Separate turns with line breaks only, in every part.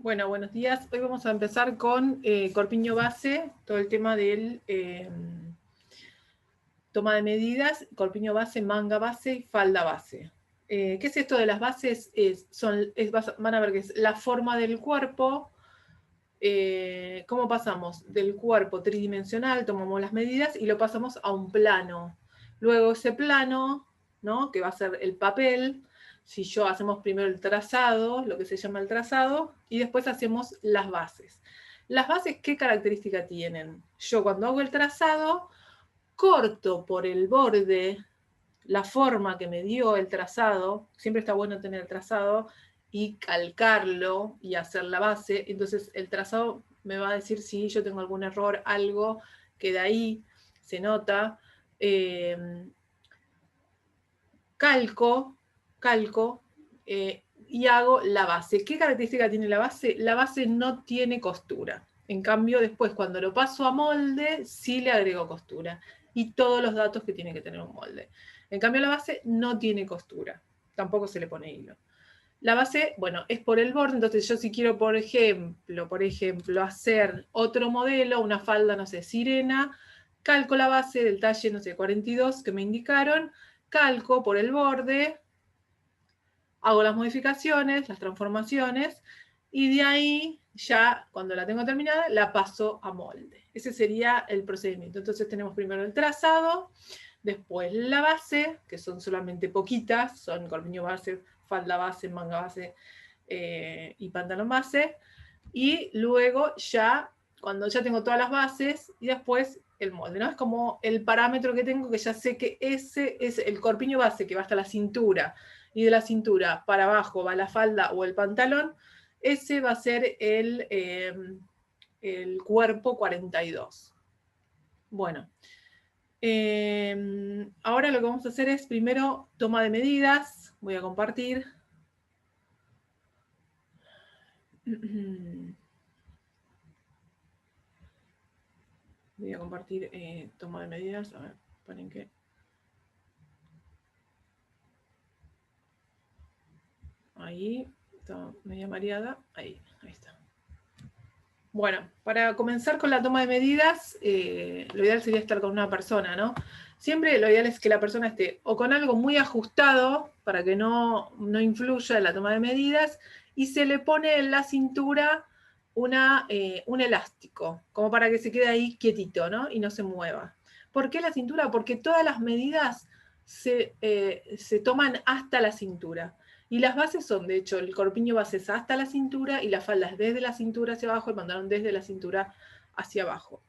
Bueno, buenos días. Hoy vamos a empezar con corpiño base, todo el tema del toma de medidas, corpiño base, manga base y falda base. ¿Qué es esto de las bases? Van a ver que es la forma del cuerpo. ¿Cómo pasamos? Del cuerpo tridimensional, tomamos las medidas y lo pasamos a un plano. Luego ese plano, ¿no? Que va a ser el papel. Si yo hacemos primero el trazado, lo que se llama el trazado, y después hacemos las bases. Las bases, ¿qué característica tienen? Yo cuando hago el trazado, corto por el borde la forma que me dio el trazado, siempre está bueno tener el trazado, y calcarlo y hacer la base. Entonces el trazado me va a decir si yo tengo algún error, algo que de ahí se nota. Calco y hago la base. ¿Qué característica tiene la base? La base no tiene costura. En cambio, después cuando lo paso a molde, sí le agrego costura. Y todos los datos que tiene que tener un molde. En cambio, la base no tiene costura. Tampoco se le pone hilo. La base, bueno, es por el borde. Entonces yo si quiero, por ejemplo, hacer otro modelo, una falda, no sé, sirena, calco la base del talle, no sé, 42 que me indicaron, calco por el borde, hago las modificaciones, las transformaciones, y de ahí ya, cuando la tengo terminada, la paso a molde. Ese sería el procedimiento. Entonces tenemos primero el trazado, después la base, que son solamente poquitas, son corpiño base, falda base, manga base y pantalón base, y luego ya, cuando ya tengo todas las bases, y después el molde, ¿no? Es como el parámetro que tengo, que ya sé que ese es el corpiño base que va hasta la cintura, y de la cintura para abajo va la falda o el pantalón, ese va a ser el cuerpo 42. Bueno, ahora lo que vamos a hacer es primero toma de medidas. Voy a compartir. Voy a compartir toma de medidas. A ver, ponen que... Ahí, está media mareada. Ahí está. Bueno, para comenzar con la toma de medidas, lo ideal sería estar con una persona, ¿no? Siempre lo ideal es que la persona esté o con algo muy ajustado para que no influya en la toma de medidas, y se le pone en la cintura un elástico, como para que se quede ahí quietito, ¿no? Y no se mueva. ¿Por qué la cintura? Porque todas las medidas se toman hasta la cintura. Y las bases son, de hecho, el corpiño base es hasta la cintura y la falda es desde la cintura hacia abajo, el pantalón desde la cintura hacia abajo.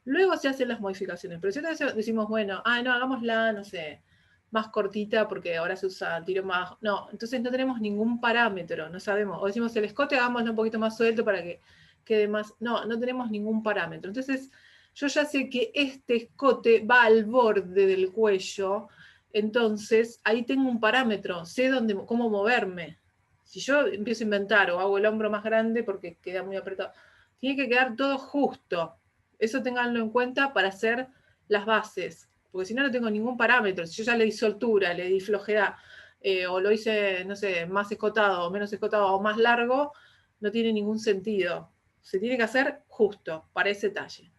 Luego se hacen las modificaciones, pero si decimos, bueno, no, hagámosla, no sé, más cortita porque ahora se usa tiro más. No, entonces no tenemos ningún parámetro, no sabemos. O decimos el escote, hagámoslo un poquito más suelto para que quede más. No, no tenemos ningún parámetro. Entonces yo ya sé que este escote va al borde del cuello. Entonces, ahí tengo un parámetro, sé cómo moverme. Si yo empiezo a inventar o hago el hombro más grande porque queda muy apretado, tiene que quedar todo justo. Eso ténganlo en cuenta para hacer las bases, porque si no, no tengo ningún parámetro. Si yo ya le di soltura, le di flojedad, o lo hice, no sé, más escotado o menos escotado o más largo, no tiene ningún sentido. Se tiene que hacer justo para ese talle,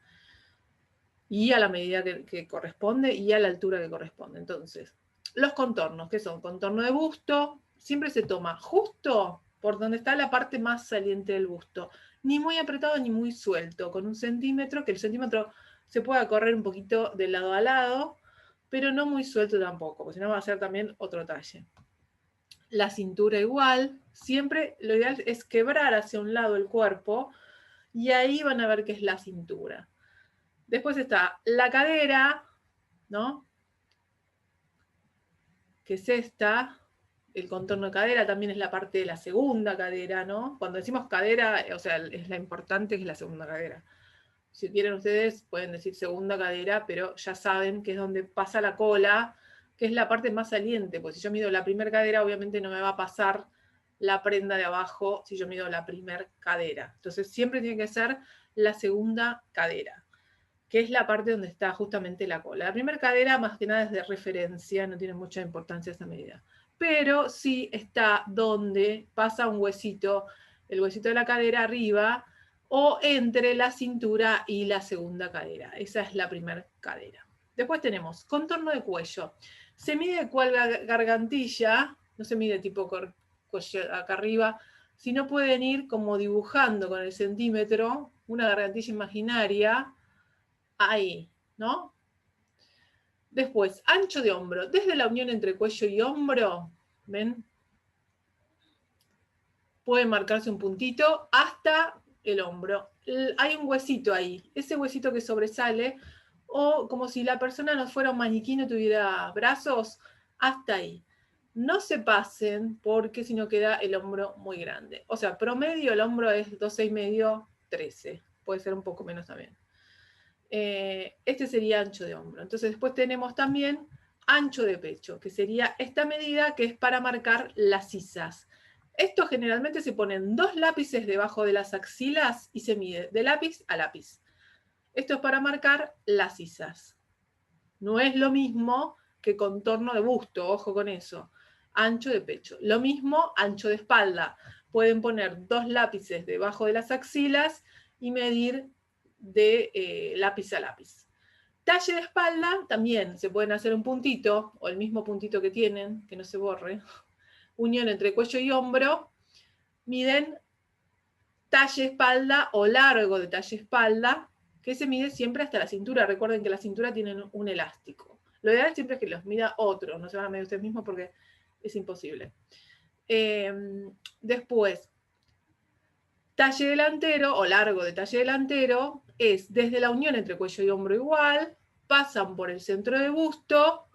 y a la medida que corresponde y a la altura que corresponde. Entonces, los contornos, que son contorno de busto, siempre se toma justo por donde está la parte más saliente del busto, ni muy apretado ni muy suelto, con 1 centímetro, que el centímetro se pueda correr un poquito de lado a lado, pero no muy suelto tampoco, porque si no va a ser también otro talle. La cintura igual, siempre lo ideal es quebrar hacia un lado el cuerpo, y ahí van a ver qué es la cintura. Después está la cadera, ¿no? Que es esta. El contorno de cadera también es la parte de la segunda cadera, ¿no? Cuando decimos cadera, o sea, es la importante, que es la segunda cadera. Si quieren ustedes, pueden decir segunda cadera, pero ya saben que es donde pasa la cola, que es la parte más saliente, porque si yo mido la primera cadera, obviamente no me va a pasar la prenda de abajo si yo mido la primera cadera. Entonces siempre tiene que ser la segunda cadera, que es la parte donde está justamente la cola. La primera cadera más que nada es de referencia, no tiene mucha importancia esa medida. Pero sí está donde pasa un huesito el huesito de la cadera arriba, o entre la cintura y la segunda cadera. Esa es la primera cadera. Después tenemos contorno de cuello. Se mide cuál gargantilla, no se mide tipo cuello acá arriba, sino pueden ir como dibujando con el centímetro una gargantilla imaginaria ahí, ¿no? Después, ancho de hombro. Desde la unión entre cuello y hombro, ¿ven? Puede marcarse un puntito hasta el hombro. Hay un huesito ahí, ese huesito que sobresale, o como si la persona no fuera un maniquí, no tuviera brazos, hasta ahí. No se pasen porque si no queda el hombro muy grande. O sea, promedio el hombro es 12,5, 13. Puede ser un poco menos también. Este sería ancho de hombro. Entonces después tenemos también ancho de pecho, que sería esta medida que es para marcar las sisas. Esto generalmente se ponen 2 lápices debajo de las axilas y se mide de lápiz a lápiz. Esto es para marcar las sisas. No es lo mismo que contorno de busto, ojo con eso. Ancho de pecho. Lo mismo, ancho de espalda. Pueden poner 2 lápices debajo de las axilas y medir de lápiz a lápiz. Talle de espalda, también se pueden hacer un puntito, o el mismo puntito que tienen, que no se borre. Unión entre cuello y hombro, miden talle espalda o largo de talle espalda, que se mide siempre hasta la cintura. Recuerden que la cintura tiene un elástico. Lo ideal siempre es que los mida otro, no se van a medir ustedes mismos porque es imposible. Después, talle delantero o largo de talle delantero es desde la unión entre cuello y hombro igual, pasan por el centro de busto,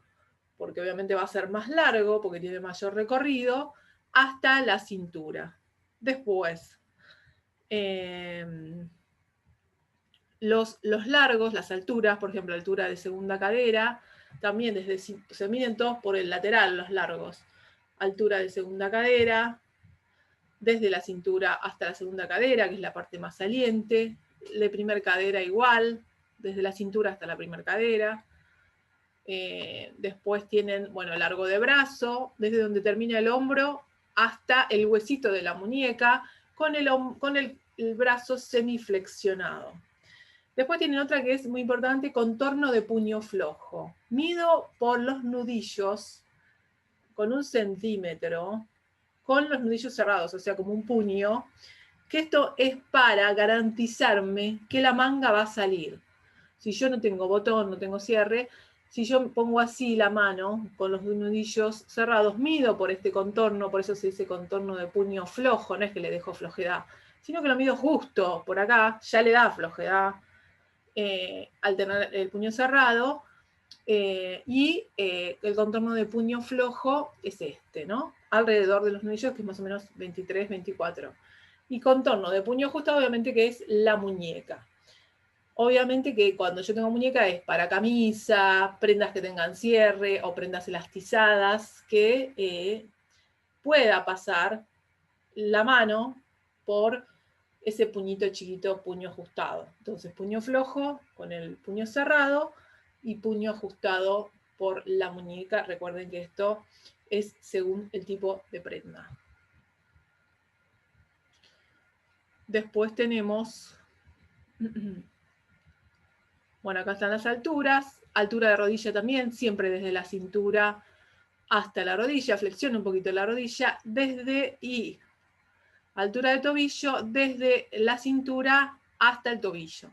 porque obviamente va a ser más largo, porque tiene mayor recorrido, hasta la cintura. Después, los largos, las alturas, por ejemplo, altura de segunda cadera, también se miden todos por el lateral, los largos. Altura de segunda cadera, desde la cintura hasta la segunda cadera, que es la parte más saliente. De primer cadera igual, desde la cintura hasta la primer cadera. Después tienen, bueno, largo de brazo, desde donde termina el hombro hasta el huesito de la muñeca, con el brazo semiflexionado. Después tienen otra que es muy importante, contorno de puño flojo. Mido por los nudillos con 1 centímetro, con los nudillos cerrados, o sea, como un puño, que esto es para garantizarme que la manga va a salir. Si yo no tengo botón, no tengo cierre, si yo pongo así la mano con los nudillos cerrados, mido por este contorno, por eso se dice contorno de puño flojo, no es que le dejo flojedad, sino que lo mido justo por acá, ya le da flojedad al tener el puño cerrado, y el contorno de puño flojo es este, ¿no? Alrededor de los nudillos, que es más o menos 23, 24. Y contorno de puño ajustado, obviamente, que es la muñeca. Obviamente que cuando yo tengo muñeca es para camisa, prendas que tengan cierre o prendas elastizadas, que pueda pasar la mano por ese puñito chiquito, puño ajustado. Entonces, puño flojo con el puño cerrado y puño ajustado por la muñeca. Recuerden que esto es según el tipo de prenda. Después tenemos, bueno, acá están las alturas. Altura de rodilla también, siempre desde la cintura hasta la rodilla. Flexiona un poquito la rodilla y altura de tobillo desde la cintura hasta el tobillo.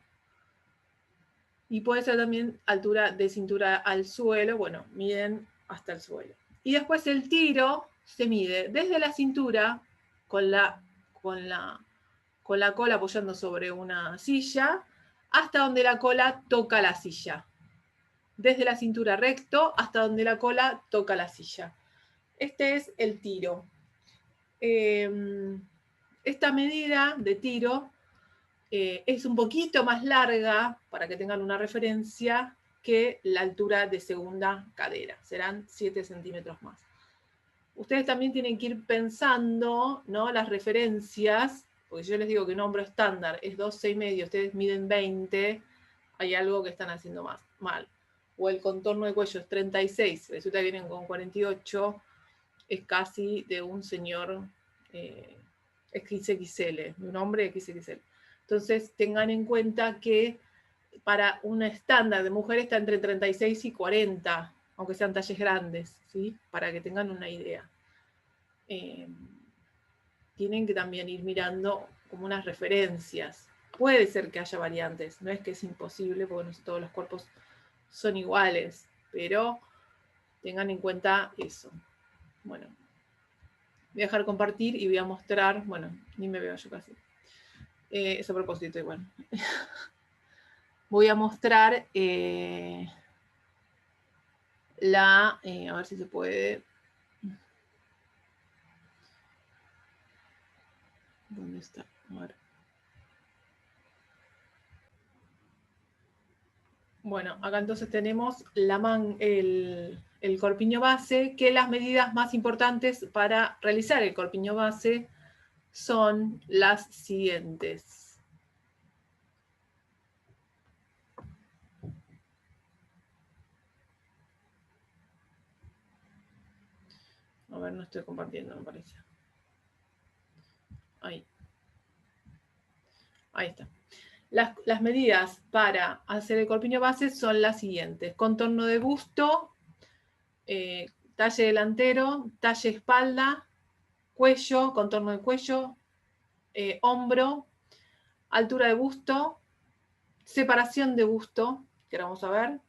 Y puede ser también altura de cintura al suelo, bueno, miden hasta el suelo. Y después el tiro se mide desde la cintura con la cola apoyando sobre una silla hasta donde la cola toca la silla. Desde la cintura recto hasta donde la cola toca la silla. Este es el tiro. Esta medida de tiro es un poquito más larga, para que tengan una referencia, que la altura de segunda cadera. Serán 7 centímetros más. Ustedes también tienen que ir pensando, ¿no?, las referencias, porque yo les digo que un hombro estándar es 12,5, ustedes miden 20, hay algo que están haciendo mal. O el contorno de cuello es 36, resulta que vienen con 48, es casi de un señor XXL, de un hombre XXL. Entonces tengan en cuenta que para un estándar de mujer está entre 36 y 40, aunque sean talles grandes, ¿sí? Para que tengan una idea. Tienen que también ir mirando como unas referencias. Puede ser que haya variantes, no es que es imposible, porque no todos los cuerpos son iguales, pero tengan en cuenta eso. Bueno, voy a dejar compartir y voy a mostrar, bueno, ni me veo yo casi. Es a propósito igual. Voy a mostrar a ver si se puede. ¿Dónde está? A ver. Bueno, acá entonces tenemos el corpiño base, que las medidas más importantes para realizar el corpiño base son las siguientes. A ver, no estoy compartiendo, me parece. Ahí. Ahí está. Las medidas para hacer el corpiño base son las siguientes. Contorno de busto, talle delantero, talle espalda, cuello, contorno de cuello, hombro, altura de busto, separación de busto, que ahora vamos a ver,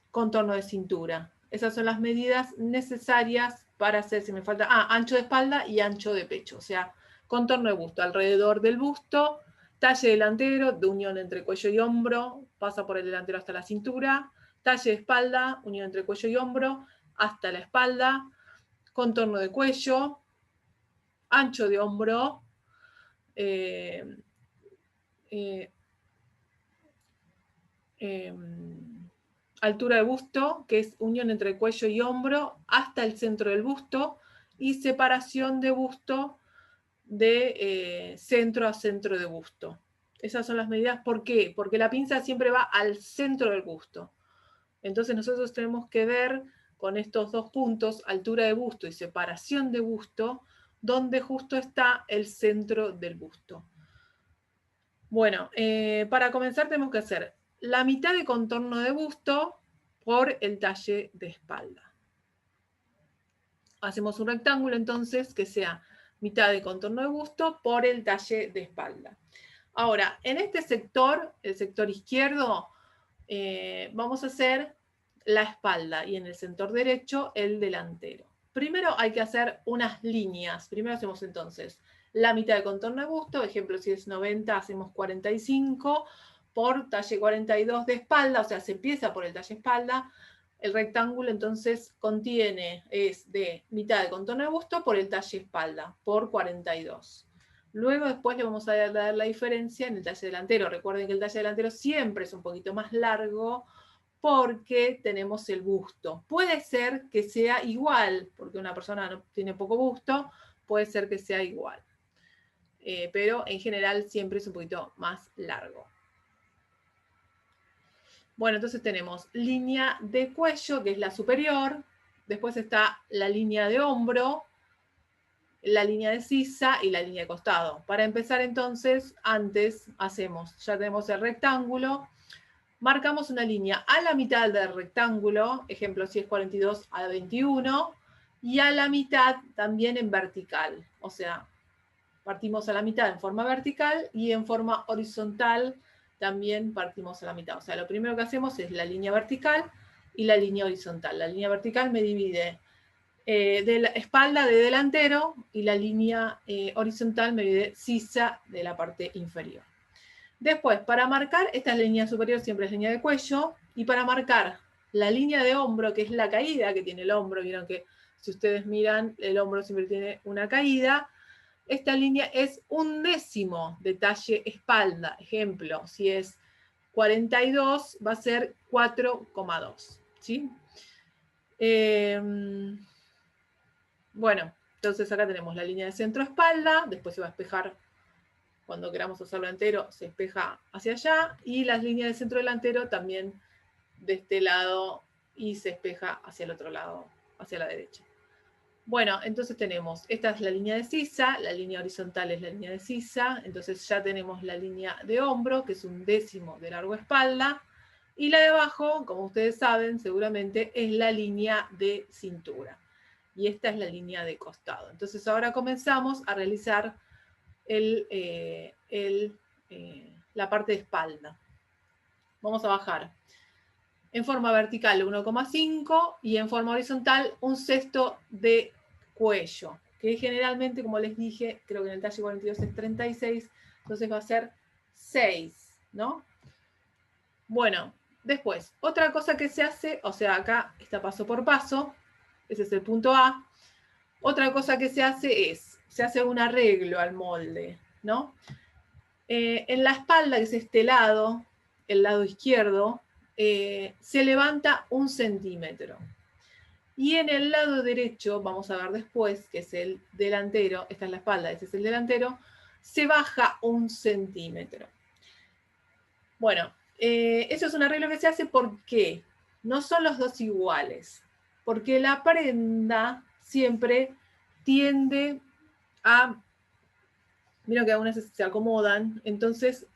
contorno de cintura. Esas son las medidas necesarias para hacer, si me falta, ancho de espalda y ancho de pecho, o sea, contorno de busto, alrededor del busto, talle delantero, de unión entre cuello y hombro, pasa por el delantero hasta la cintura, talle de espalda, unión entre cuello y hombro, hasta la espalda, contorno de cuello, ancho de hombro, altura de busto, que es unión entre cuello y hombro hasta el centro del busto, y separación de busto de centro a centro de busto. Esas son las medidas. ¿Por qué? Porque la pinza siempre va al centro del busto. Entonces nosotros tenemos que ver con estos dos puntos, altura de busto y separación de busto, donde justo está el centro del busto. Bueno, para comenzar tenemos que hacer la mitad de contorno de busto por el talle de espalda. Hacemos un rectángulo entonces que sea mitad de contorno de busto por el talle de espalda. Ahora, en este sector, el sector izquierdo, vamos a hacer la espalda y en el sector derecho el delantero. Primero hay que hacer unas líneas. Primero hacemos entonces la mitad de contorno de busto, ejemplo, si es 90, hacemos 45 por talle 42 de espalda, o sea, se empieza por el talle espalda. El rectángulo entonces es de mitad de contorno de busto por el talle espalda, por 42. Luego después le vamos a dar la diferencia en el talle delantero. Recuerden que el talle delantero siempre es un poquito más largo porque tenemos el busto. Puede ser que sea igual, porque una persona no tiene poco busto, puede ser que sea igual. Pero en general siempre es un poquito más largo. Bueno, entonces tenemos línea de cuello, que es la superior. Después está la línea de hombro, la línea de sisa y la línea de costado. Para empezar entonces, antes ya tenemos el rectángulo, marcamos una línea a la mitad del rectángulo, ejemplo, si es 42 a 21, y a la mitad también en vertical. O sea, partimos a la mitad en forma vertical y en forma horizontal también partimos a la mitad. O sea, lo primero que hacemos es la línea vertical y la línea horizontal. La línea vertical me divide de la espalda de delantero y la línea horizontal me divide sisa de la parte inferior. Después, para marcar esta línea superior siempre es línea de cuello, y para marcar la línea de hombro, que es la caída que tiene el hombro, vieron que si ustedes miran, el hombro siempre tiene una caída. Esta línea es 1/10 de talle espalda. Ejemplo, si es 42, va a ser 4,2. ¿Sí? Bueno, entonces acá tenemos la línea de centro-espalda, después se va a espejar, cuando queramos hacerlo entero, se espeja hacia allá, y las líneas de centro delantero también de este lado, y se espeja hacia el otro lado, hacia la derecha. Bueno, entonces tenemos, esta es la línea de sisa, la línea horizontal es la línea de sisa, entonces ya tenemos la línea de hombro, que es 1/10 de largo espalda, y la de abajo, como ustedes saben, seguramente, es la línea de cintura. Y esta es la línea de costado. Entonces ahora comenzamos a realizar la parte de espalda. Vamos a bajar en forma vertical 1,5 y en forma horizontal 1/6 de cuello, que generalmente, como les dije, creo que en el talle 42 es 36, entonces va a ser 6, ¿no? Bueno, después, otra cosa que se hace, o sea, acá está paso por paso, ese es el punto A. Otra cosa que se hace se hace un arreglo al molde, ¿no? En la espalda, que es este lado, el lado izquierdo, se levanta 1 centímetro. Y en el lado derecho, vamos a ver después, que es el delantero, esta es la espalda, este es el delantero, se baja 1 centímetro. Bueno, eso es un arreglo que se hace porque no son los dos iguales, porque la prenda siempre tiende a, mira que algunas se acomodan, entonces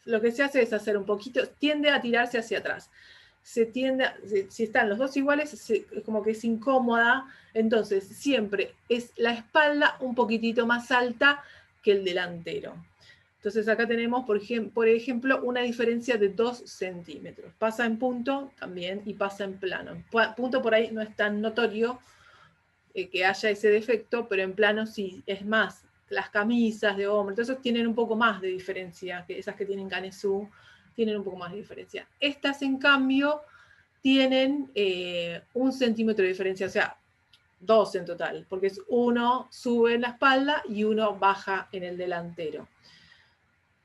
lo que se hace es hacer un poquito, tiende a tirarse hacia atrás. Si están los dos iguales, es como que es incómoda, entonces siempre es la espalda un poquitito más alta que el delantero. Entonces acá tenemos, por ejemplo, una diferencia de 2 centímetros. Pasa en punto también y pasa en plano. Punto por ahí no es tan notorio que haya ese defecto, pero en plano sí, es más. Las camisas de hombre, entonces tienen un poco más de diferencia, que esas que tienen canesú tienen un poco más de diferencia. Estas, en cambio, tienen 1 centímetro de diferencia, o sea, 2 en total, porque es uno sube en la espalda y uno baja en el delantero.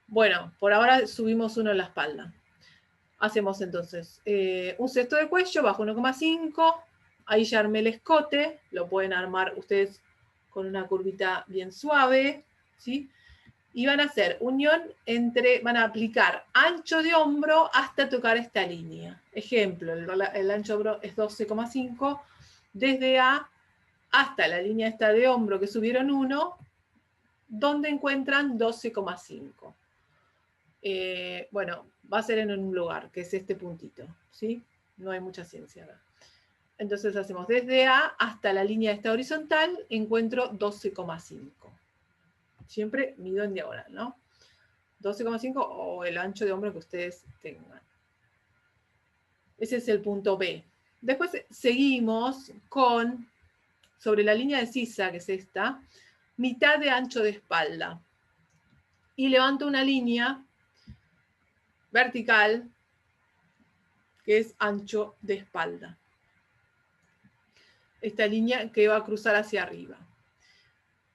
Bueno, por ahora subimos uno en la espalda. Hacemos entonces 1/6 de cuello bajo 1,5. Ahí ya armé el escote, lo pueden armar ustedes con una curvita bien suave, ¿sí? Y van a hacer unión van a aplicar ancho de hombro hasta tocar esta línea. Ejemplo, el ancho de hombro es 12,5, desde A hasta la línea esta de hombro que subieron 1, donde encuentran 12,5. Bueno, va a ser en un lugar, que es este puntito, ¿sí? No hay mucha ciencia acá. Entonces hacemos desde A hasta la línea esta horizontal, encuentro 12,5. Siempre mido en diagonal, ¿no? 12,5 o el ancho de hombro que ustedes tengan. Ese es el punto B. Después seguimos con, sobre la línea de sisa, que es esta, mitad de ancho de espalda. Y levanto una línea vertical que es ancho de espalda. Esta línea que va a cruzar hacia arriba.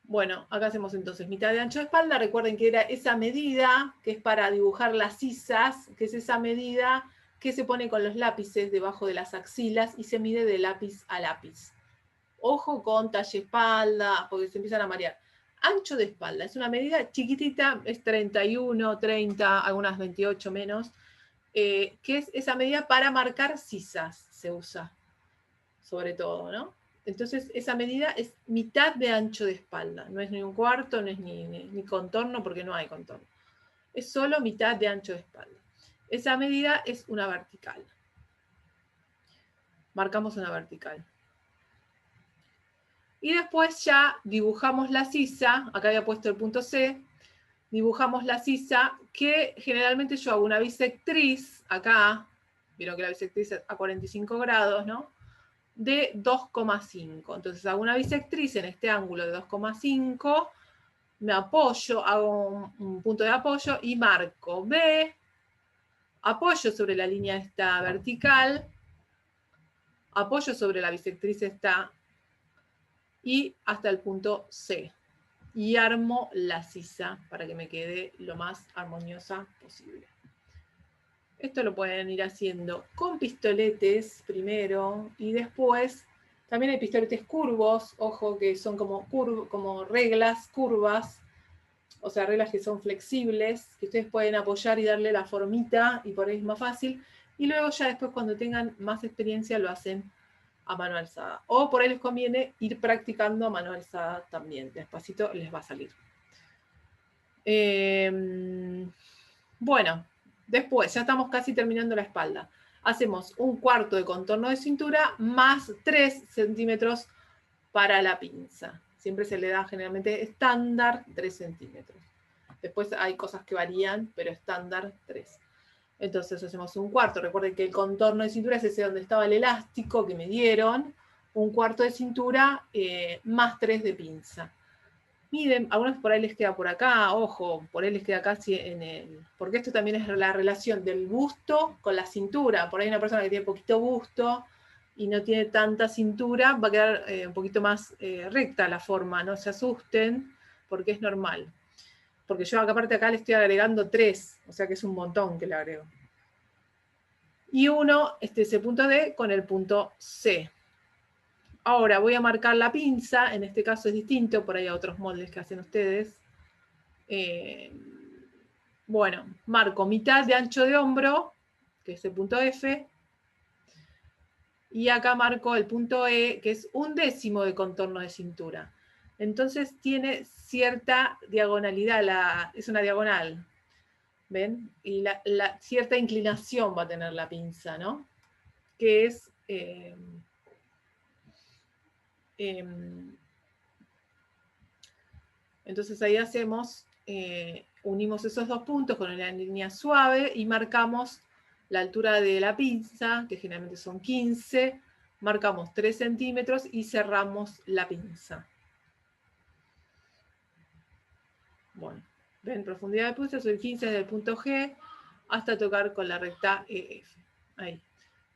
Bueno, acá hacemos entonces mitad de ancho de espalda. Recuerden que era esa medida que es para dibujar las sisas, que es esa medida que se pone con los lápices debajo de las axilas y se mide de lápiz a lápiz. Ojo con talle espalda, porque se empiezan a marear. Ancho de espalda, es una medida chiquitita, es 31, 30, algunas 28 menos, que es esa medida para marcar sisas, se usa, sobre todo, ¿no? Entonces, esa medida es mitad de ancho de espalda, no es ni un cuarto, no es ni contorno, porque no hay contorno. Es solo mitad de ancho de espalda. Esa medida es una vertical. Marcamos una vertical. Y después ya dibujamos la sisa, acá había puesto el punto C, dibujamos la sisa, que generalmente yo hago una bisectriz, acá, vieron que la bisectriz es a 45 grados, ¿no? De 2,5. Entonces hago una bisectriz en este ángulo de 2,5, me apoyo, hago un punto de apoyo y marco B, apoyo sobre la línea esta vertical, apoyo sobre la bisectriz esta y hasta el punto C. Y armo la sisa para que me quede lo más armoniosa posible. Esto lo pueden ir haciendo con pistoletes primero y después también hay pistoletes curvos, ojo, que son como reglas curvas, o sea, reglas que son flexibles, que ustedes pueden apoyar y darle la formita y por ahí es más fácil. Y luego ya después cuando tengan más experiencia lo hacen a mano alzada. O por ahí les conviene ir practicando a mano alzada también. Despacito les va a salir. Bueno, después, ya estamos casi terminando la espalda. Hacemos un cuarto de contorno de cintura más 3 centímetros para la pinza. Siempre se le da generalmente estándar 3 centímetros. Después hay cosas que varían, pero estándar 3. Entonces hacemos un cuarto. Recuerden que el contorno de cintura es ese donde estaba el elástico que me dieron. Un cuarto de cintura más 3 de pinza. Miden, algunos por ahí les queda por acá, ojo, por ahí les queda casi en el... Porque esto también es la relación del busto con la cintura. Por ahí una persona que tiene poquito busto y no tiene tanta cintura, va a quedar un poquito más recta la forma, no se asusten, porque es normal. Porque yo aparte acá le estoy agregando 3, o sea que es un montón que le agrego. Y uno, ese punto D con el punto C. Ahora voy a marcar la pinza, en este caso es distinto, por ahí hay otros moldes que hacen ustedes. Bueno, marco mitad de ancho de hombro, que es el punto F, y acá marco el punto E, que es 1/10 de contorno de cintura. Entonces tiene cierta diagonalidad, es una diagonal, ¿ven? Y cierta inclinación va a tener la pinza, ¿no? Que es... entonces ahí hacemos, unimos esos dos puntos con una línea suave y marcamos la altura de la pinza, que generalmente son 15, marcamos 3 centímetros y cerramos la pinza. Bueno, ven, profundidad de pinza, soy 15 desde el punto G hasta tocar con la recta EF. Ahí.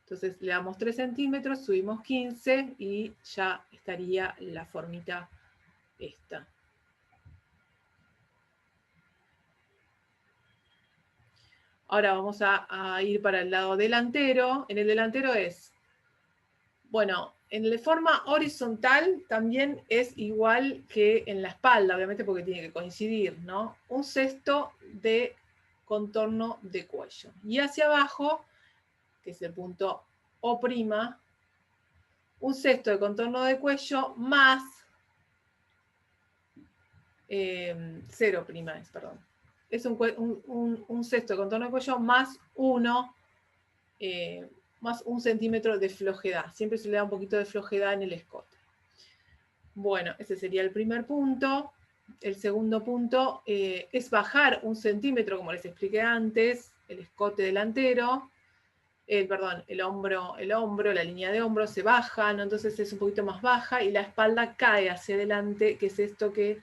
Entonces le damos 3 centímetros, subimos 15 y ya estaría la formita esta. Ahora vamos a ir para el lado delantero. En el delantero es, bueno, en la forma horizontal también es igual que en la espalda, obviamente porque tiene que coincidir, ¿no? Un cesto de contorno de cuello. Y hacia abajo, que es el punto O', un cesto de contorno de cuello más 0', perdón. Es un cesto de contorno de cuello más 1, más 1 centímetro de flojedad. Siempre se le da un poquito de flojedad en el escote. Bueno, ese sería el primer punto. El segundo punto es bajar 1 centímetro, como les expliqué antes, el escote delantero. Perdón, el hombro, la línea de hombro se baja, ¿no? Entonces es un poquito más baja y la espalda cae hacia adelante, que es este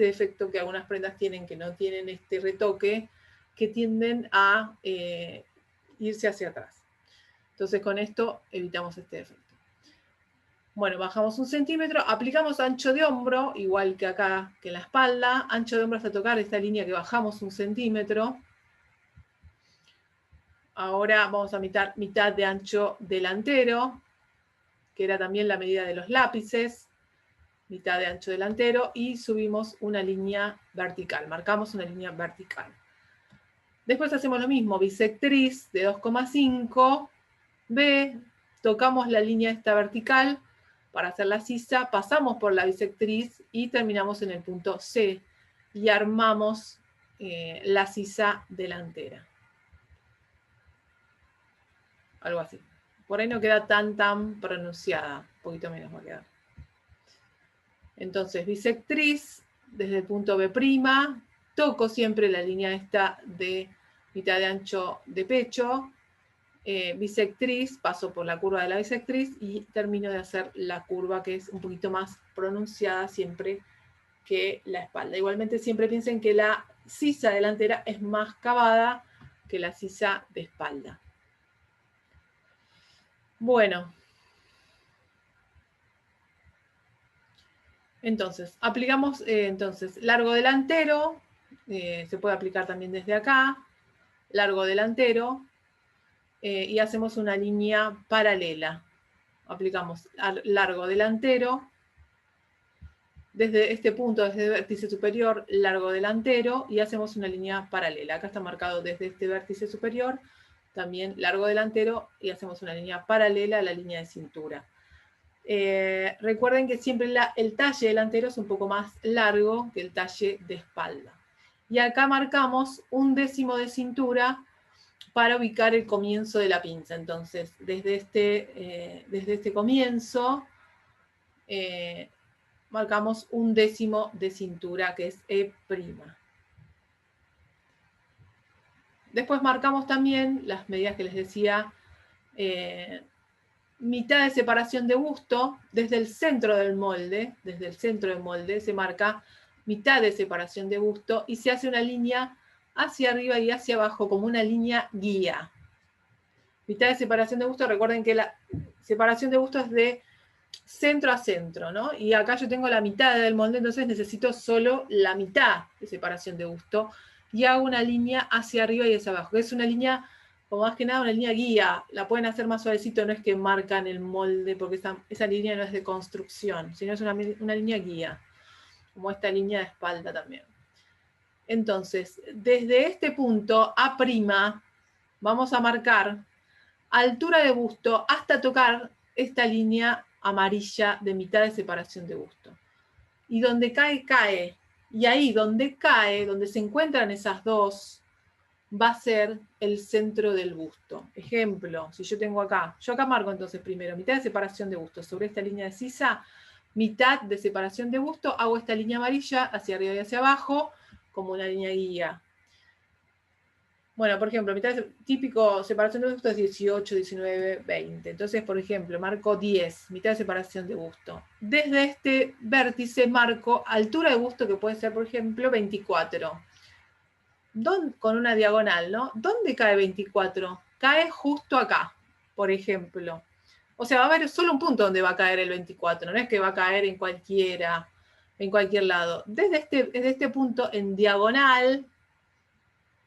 defecto que algunas prendas tienen, que no tienen este retoque, que tienden a irse hacia atrás. Entonces con esto evitamos este defecto. Bueno, bajamos 1 centímetro, aplicamos ancho de hombro, igual que acá, que en la espalda, ancho de hombro hasta tocar esta línea que bajamos 1 centímetro. Ahora vamos a mitad de ancho delantero, que era también la medida de los lápices, mitad de ancho delantero, y subimos una línea vertical, marcamos una línea vertical. Después hacemos lo mismo, bisectriz de 2,5, B, tocamos la línea esta vertical para hacer la sisa, pasamos por la bisectriz y terminamos en el punto C y armamos la sisa delantera. Algo así. Por ahí no queda tan pronunciada, un poquito menos va a quedar. Entonces, bisectriz, desde el punto B', toco siempre la línea esta de mitad de ancho de pecho, bisectriz, paso por la curva de la bisectriz y termino de hacer la curva que es un poquito más pronunciada siempre que la espalda. Igualmente siempre piensen que la sisa delantera es más cavada que la sisa de espalda. Bueno. Entonces, aplicamos largo delantero, se puede aplicar también desde acá, largo delantero, y hacemos una línea paralela. Aplicamos largo delantero, desde este punto, desde el vértice superior, largo delantero, y hacemos una línea paralela. Acá está marcado desde este vértice superior, también largo delantero, y hacemos una línea paralela a la línea de cintura. Recuerden que siempre el talle delantero es un poco más largo que el talle de espalda. Y acá marcamos 1/10 de cintura para ubicar el comienzo de la pinza. Entonces, desde este comienzo, marcamos 1/10 de cintura, que es E'. Después marcamos también las medidas que les decía, mitad de separación de busto, desde el centro del molde, se marca mitad de separación de busto y se hace una línea hacia arriba y hacia abajo como una línea guía. Mitad de separación de busto, recuerden que la separación de busto es de centro a centro, ¿no? Y acá yo tengo la mitad del molde, entonces necesito solo la mitad de separación de busto y hago una línea hacia arriba y hacia abajo. Es una línea, como más que nada, una línea guía. La pueden hacer más suavecito, no es que marcan el molde, porque esa línea no es de construcción, sino es una línea guía, como esta línea de espalda también. Entonces, desde este punto A', vamos a marcar altura de busto hasta tocar esta línea amarilla de mitad de separación de busto. Y donde cae, cae. Y ahí donde cae, donde se encuentran esas dos, va a ser el centro del busto. Ejemplo, si yo tengo acá, yo acá marco entonces primero mitad de separación de busto sobre esta línea de sisa, mitad de separación de busto, hago esta línea amarilla hacia arriba y hacia abajo, como una línea guía. Bueno, por ejemplo, típico separación de busto es 18, 19, 20. Entonces, por ejemplo, marco 10, mitad de separación de busto. Desde este vértice marco altura de busto que puede ser, por ejemplo, 24. Con una diagonal, ¿no? ¿Dónde cae 24? Cae justo acá, por ejemplo. O sea, va a haber solo un punto donde va a caer el 24, no es que va a caer en cualquier lado. Desde este punto en diagonal,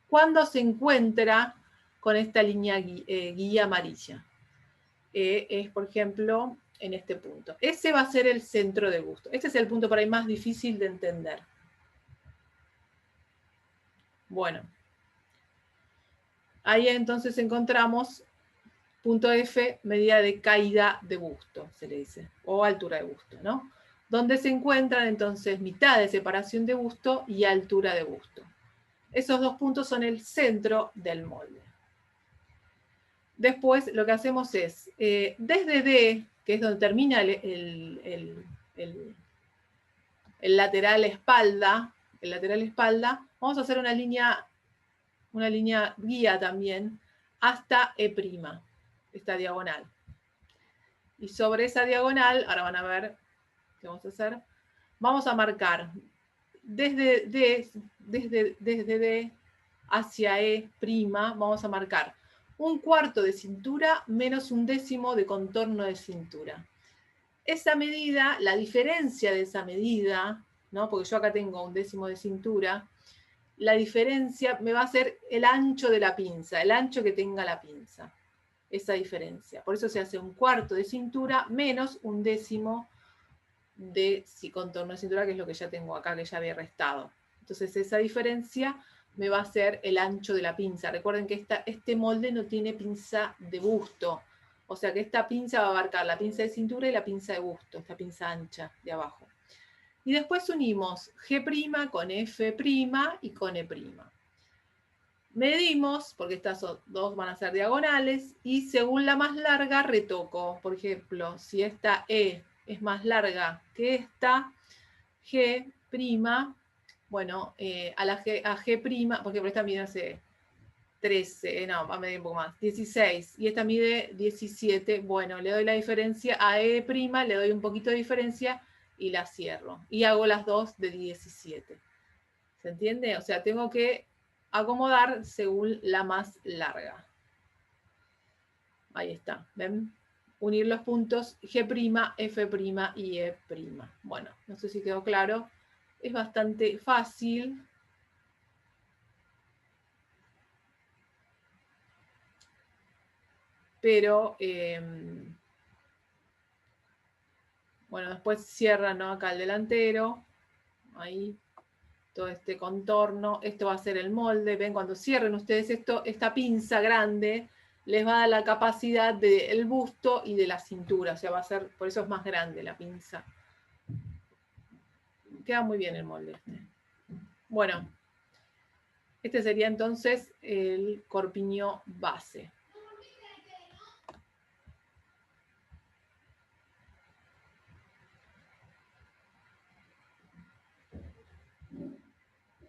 cuando se encuentra con esta línea guía amarilla. Es, por ejemplo, en este punto. Ese va a ser el centro de busto. Este es el punto por ahí más difícil de entender. Bueno. Ahí entonces encontramos punto F, medida de caída de busto, se le dice, o altura de busto, ¿no? Donde se encuentran entonces mitad de separación de busto y altura de busto. Esos dos puntos son el centro del molde. Después lo que hacemos es, desde D, que es donde termina el lateral espalda, vamos a hacer una línea guía también, hasta E', esta diagonal. Y sobre esa diagonal, ahora van a ver qué vamos a hacer, vamos a marcar desde D hacia E', vamos a marcar 1/4 de cintura menos 1/10 de contorno de cintura. Esa medida, la diferencia de esa medida, ¿no? Porque yo acá tengo 1/10 de cintura, la diferencia me va a ser el ancho de la pinza, el ancho que tenga la pinza. Esa diferencia. Por eso se hace 1/4 de cintura menos 1/10 de contorno de cintura, que es lo que ya tengo acá, que ya había restado. Entonces esa diferencia me va a ser el ancho de la pinza. Recuerden que este molde no tiene pinza de busto. O sea que esta pinza va a abarcar la pinza de cintura y la pinza de busto, esta pinza ancha de abajo. Y después unimos G' con F' y con E'. Medimos, porque estas dos van a ser diagonales, y según la más larga retoco. Por ejemplo, si esta E es más larga que esta, G', bueno, a G', por ejemplo, esta mide hace 13, no, va a medir un poco más, 16, y esta mide 17, bueno, le doy la diferencia a E', le doy un poquito de diferencia y la cierro. Y hago las dos de 17. ¿Se entiende? O sea, tengo que acomodar según la más larga. Ahí está, ¿ven? Unir los puntos G', F' y E'. Bueno, no sé si quedó claro. Es bastante fácil. Pero, bueno, después cierran, ¿no? Acá el delantero. Ahí, todo este contorno. Esto va a ser el molde. Ven, cuando cierren ustedes esta pinza grande, les va a dar la capacidad del busto y de la cintura, o sea, va a ser, por eso es más grande la pinza. Queda muy bien el molde este. Bueno, este sería entonces el corpiño base.